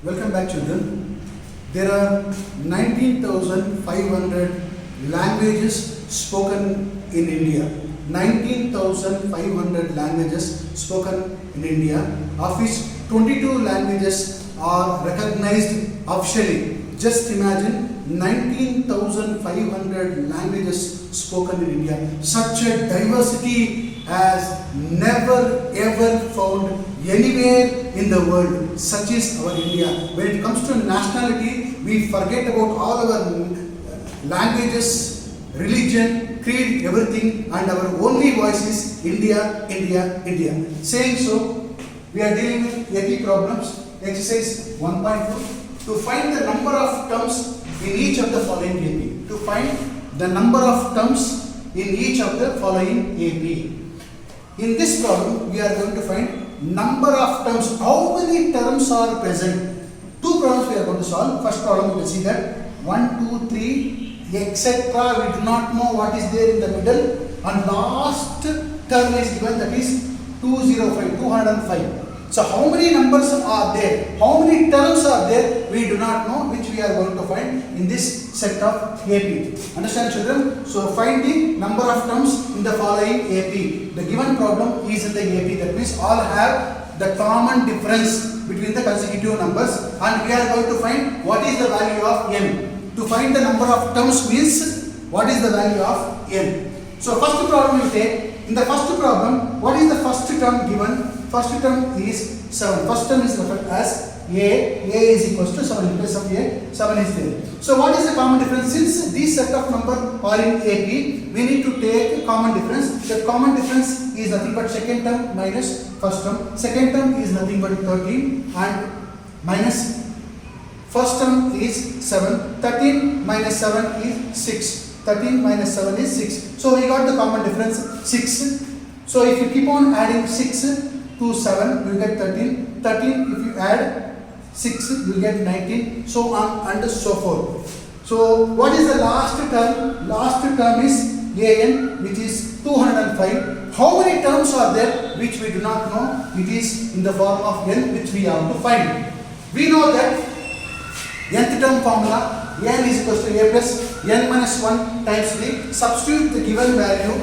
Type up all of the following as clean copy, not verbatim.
Welcome back, children. There are 19,500 languages spoken in India. 19,500 languages spoken in India, of which 22 languages are recognized officially. Just imagine 19,500 languages spoken in India. Such a diversity has never ever found anywhere in the world. Such is our India. When it comes to nationality, we forget about all our languages, religion, creed, everything, and our only voice is India, India, India. Saying so, we are dealing with AP problems. Exercise 1.2. To find the number of terms in each of the following AP. To find the number of terms in each of the following AP. In this problem, we are going to find number of terms. How many terms are present? Two problems we are going to solve. First problem, you will see that 1, 2, 3, etc. We do not know what is there in the middle, and last term is given, that is 205, 205. So how many numbers are there? How many terms are there? We do not know, which we are going to find in this set of AP. Understand, children? So find the number of terms in the following AP. The given problem is in the AP. That means all have the common difference between the consecutive numbers, and we are going to find what is the value of n. To find the number of terms means what is the value of n. So first problem we take. In the first problem, what is the first term given? First term is 7. First term is referred as A is equals to 7. In place of A, 7 is there. So what is the common difference? Since these set of numbers are in AP, we need to take common difference. The common difference is nothing but second term minus first term. Second term is nothing but 13 and minus first term is 7. 13 minus 7 is 6. 13 minus 7 is 6. So we got the common difference 6. So if you keep on adding 6 to 7, you will get 13. 13 if you add 6, you will get 19. So on and so forth. So what is the last term? Last term is an, which is 205. How many terms are there which we do not know? It is in the form of n, which we have to find. We know that nth term formula, n is equals to a plus n minus 1 times the substitute the given value.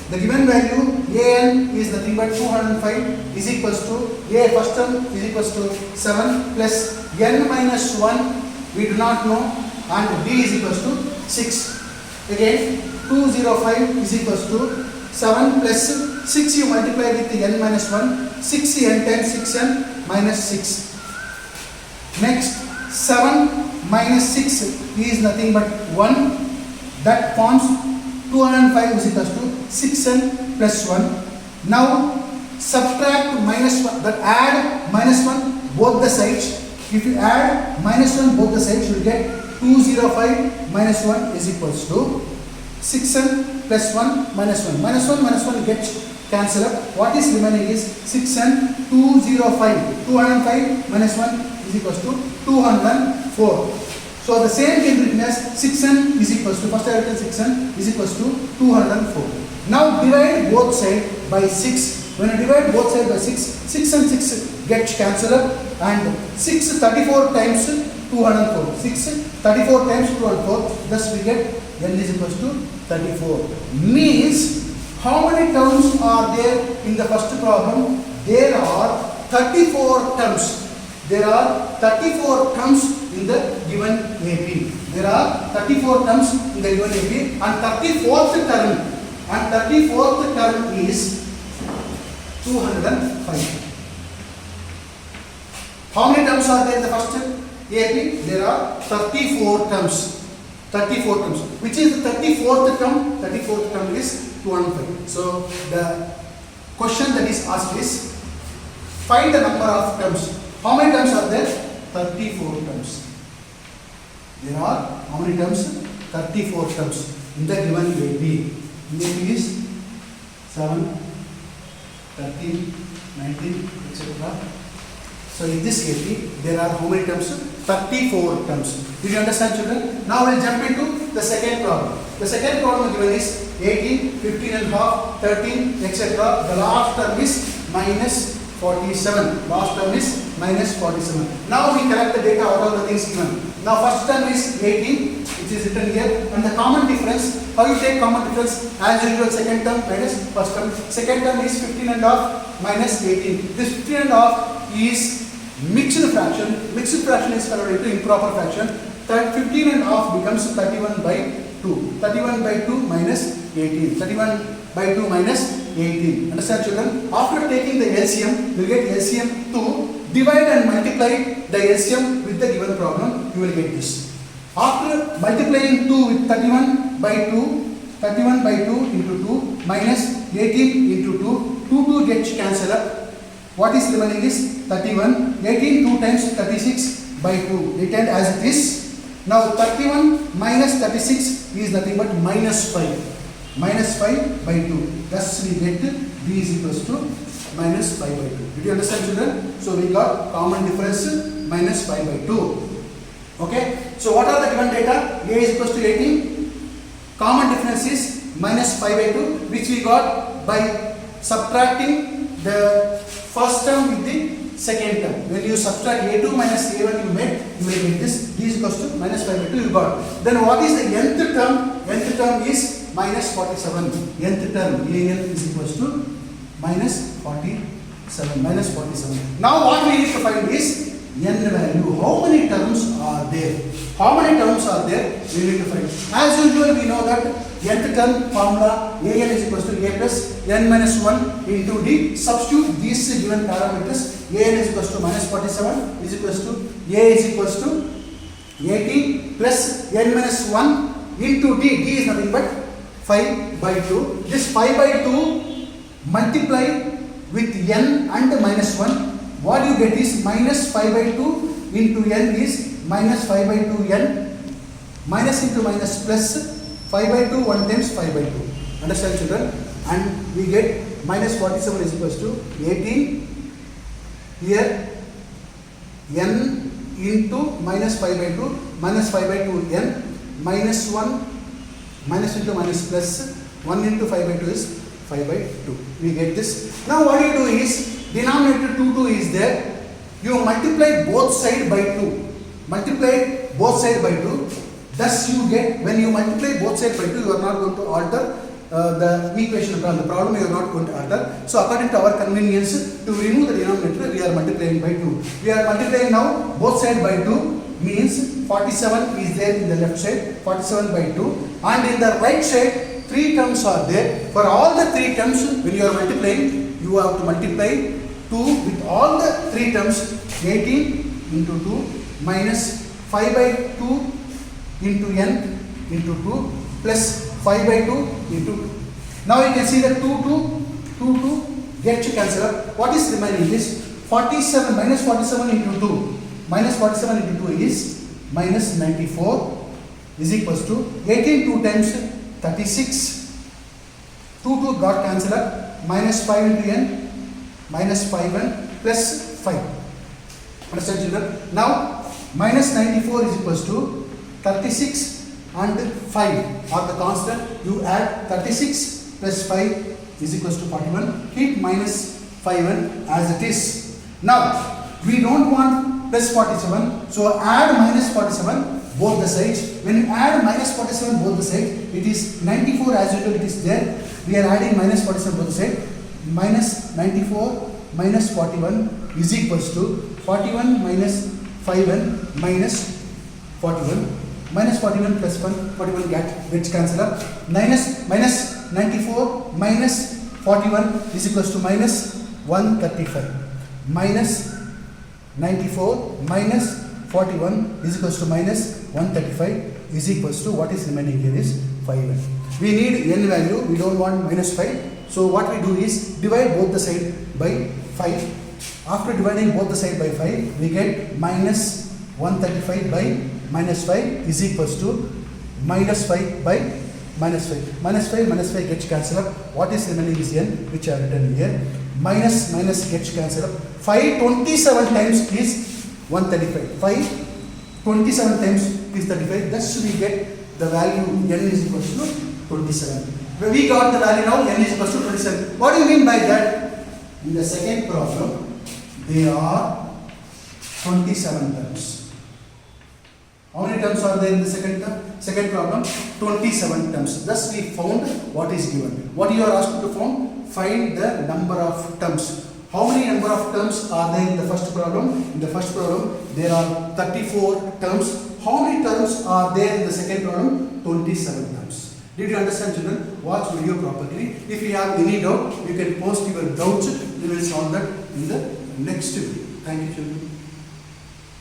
The given value an is nothing but 205 is equals to a first term is equals to 7 plus n minus 1 we do not know, and b is equals to 6. Again 205 is equals to 7 plus 6 you multiply with the n minus 1, 6n times 6n minus 6. Next 7 minus 6 is nothing but 1. That forms 205 is equals to 6n plus 1. Now subtract minus 1, but add minus 1 both the sides. If you add minus 1 both the sides, you will get 205 minus 1 is equals to 6n plus 1 minus 1. Minus 1 gets cancelled up. What is remaining is 6n. 205 minus 1 is equals to 204. So the same can be written as 6n is equals to, first I written 6n is equals to 204. Now divide both sides by 6. When you divide both sides by 6, 6 and 6 gets cancelled up, and 6 34 times 204. 6 34 times 204, thus we get n is equals to 34. Means how many terms are there in the first problem? There are 34 terms. There are 34 terms in the given AP. There are 34 terms in the given AP, and 34th term is 205. How many terms are there in the first AP? There are 34 terms. 34 terms. Which is the 34th term? 34th term is 205. So the question that is asked is, find the number of terms. How many terms are there? 34 terms. There are how many terms? 34 terms in the given AP. AP is 7, 13, 19, etc. So in this AP, there are how many terms? 34 terms. Did you understand, children? Now we will jump into the second problem. The second problem given is 18, 15 and half, 13, etc. The last term is minus 47. Last term is minus 47. Now we collect the data out of the things given. Now first term is 18, which is written here, and the common difference, how you take common difference? As usual, second term minus first term. Second term is 15 and half minus 18. This 15 and half is mixed fraction. Mixed fraction is converted into improper fraction. That 15 and half becomes 31 by 2. 31 by 2 minus 18. 31 by 2 minus 18. Understand, children? After taking the LCM, you get LCM 2. Divide and multiply the LCM with the given problem. You will get this. After multiplying 2 with 31 by 2, 31 by 2 into 2 minus 18 into 2. 2 gets cancelled up. What is remaining is 31. 18 2 times 36 by 2. Written as it is. Now 31 minus 36 is nothing but minus 5. Minus 5 by 2. Thus we get B is equals to minus 5 by 2. Did you understand, children? So we got common difference minus 5 by 2. Okay. So what are the given data? A is equals to 18. Common difference is minus 5 by 2, which we got by subtracting the first term with the second term. When you subtract A2 minus A1, you will get this. D is equals to minus 5 by 2 you got. Then what is the nth term? Nth term is minus 47. Nth term AN is equals to minus 47. Minus 47. Now what we need to find is n value. How many terms are there? How many terms are there? We need to find. As usual, we know that nth term formula AN is equals to A plus n minus 1 into D. Substitute these given parameters. AN is equals to minus 47 is equals to A is equals to 18 plus n minus 1 into D. D is nothing but 5 by 2. This 5 by 2 multiply with n and minus 1. What you get is minus 5 by 2 into n is minus 5 by 2 n. Minus into minus plus 5 by 2 1 times 5 by 2. Understand, children? And we get minus 47 is equals to 18 here n into minus 5 by 2 minus 5 by 2 n minus 1 minus into minus plus 1 into 5 by 2 is 5 by 2. We get this. Now what you do is denominator 2 is there. You multiply both side by 2. Multiply both side by 2. Thus you get, when you multiply both side by 2, you are not going to alter the equation, the problem you are not going to alter. So according to our convenience, to remove the denominator, we are multiplying by 2. We are multiplying now both side by 2, means 47 is there in the left side, 47 by 2, and in the right side 3 terms are there. For all the 3 terms, when you are multiplying, you have to multiply 2 with all the 3 terms. 18 into 2 minus 5 by 2 into n into 2 plus 5 by 2 into 2. Now you can see that 2 get to cancel up. What is remaining is 47 minus 47 into 2. Minus 47 into 2 is minus 94 is equals to 18 2 times 36. 2 got cancelled up. Minus 5 into n minus 5n plus 5. Understand, children? Now minus 94 is equals to 36 and 5 are the constant. You add 36 plus 5 is equals to 41. Keep minus 5n as it is. Now we don't want plus 47, so add minus 47 both the sides. When you add minus 47 both the sides, it is 94 as usual, it is there. We are adding minus 47 both the sides. Minus 94 minus 41 is equals to 41 minus 5n minus 41. Minus 41 plus 1, 41 gets cancelled up. Minus 94 minus 41 is equals to minus 135. Minus 94 minus 41 is equals to minus 135 is equals to, what is remaining here is 5n. We need n value, we don't want minus 5. So what we do is divide both the side by 5. After dividing both the side by 5, we get minus 135 by minus 5 is equals to minus 5 by minus 5. Minus 5 gets cancelled up. What is remaining is n, which I have written here. Minus gets cancelled up. 5 27 times is 135. 5 27 times is 35. Thus we get the value n is equals to 27. We got the value now, n is equals to 27. What do you mean by that? In the second problem, they are 27 terms. How many terms are there in the second term? Second problem, 27 terms. Thus we found what is given. What you are asked to find? Find the number of terms. How many number of terms are there in the first problem? In the first problem, there are 34 terms. How many terms are there in the second problem? 27 terms. Did you understand, children? Watch video properly. If you have any doubt, you can post your doubts. We will solve that in the next video. Thank you, children.